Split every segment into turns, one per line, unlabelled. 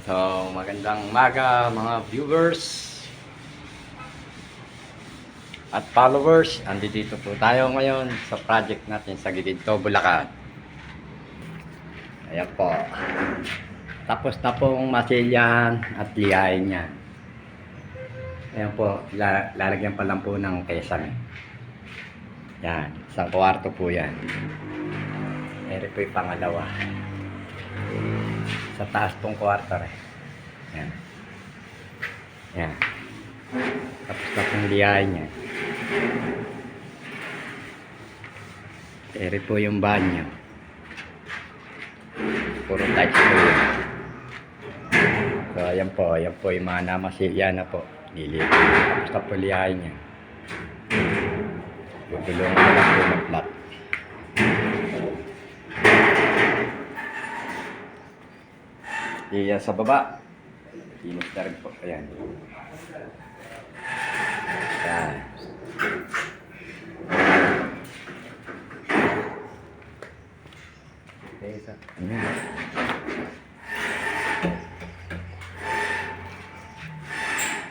So, magandang umaga mga viewers at followers. Andito po tayo ngayon sa project natin sa Gilid-to, Bulacan. Ayan po. Tapos na pong masilyahan at lihain niya. Ayan po, lalagyan pa lang po ng kesame. Yan, isang kwarto po yan. Ere po yung pangalawa. Sa taas pong kwarto rin. Yan. Yan. Tapos na pong liyain niya. Ere po yung banyo. Puro tiles po yun. So ayan po yung mga namasilya na po. Liliit. Tapos na po liyain niya. Gugulungan na lang po ng flat. Iyan sa baba. Inos na rin po. Ayan. Ayan.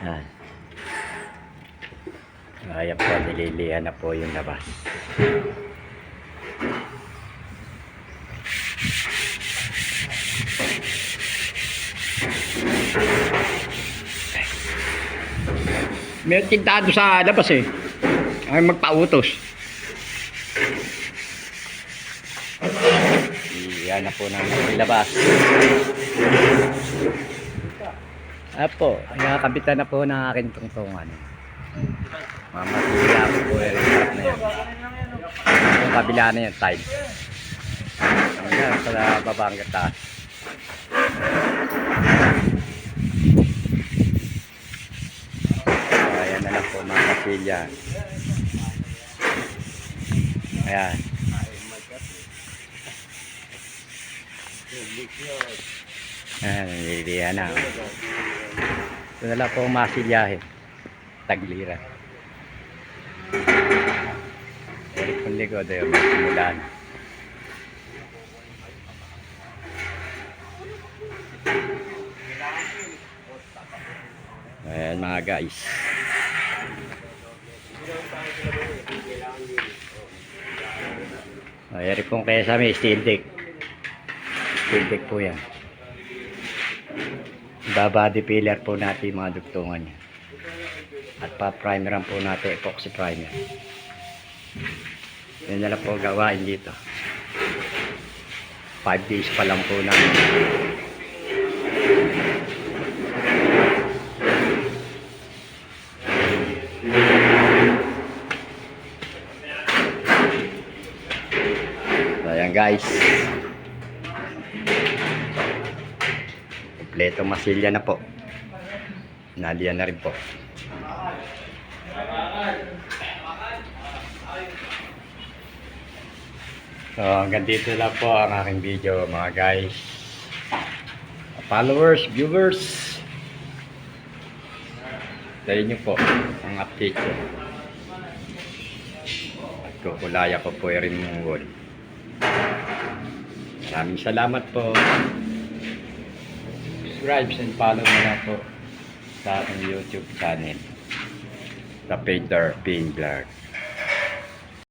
Ayan. Ayan po, nililihan na po yung labas. May tintado sa labas eh. Ay magpautos. Iyan na po namin ilabas. Apo, nakakabitan na po ng aking tungtungan. Mamasila po po yung harap na yan. Yung kabila na yan, tide. Ayan, sa baba ang taas. Ayan na lang po mga kasilya. Ayan. Ayan, nililihan na. Ito na lang po masilyahin. Tagliran. Ulit pong likod ay magsimulan. Ayan mga guys. Ayan pong kesame, steel deck. Steel deck po yan. Body filler po natin mga dugtungan niya. At pa-primeran po natin, epoxy primer. Yan na lang po gawain dito. 5 days pa lang po namin. So, ayan guys. Kompleto masilya na po. Naliyan na rin po. So hanggang dito lang po ang aking video mga guys. Followers, viewers. Sa inyo po ang update ko. At kukulaya ko po rin yung wall. Maraming salamat po. Subscribe and follow mo na po sa aking YouTube channel, The Painter Pin Vlog.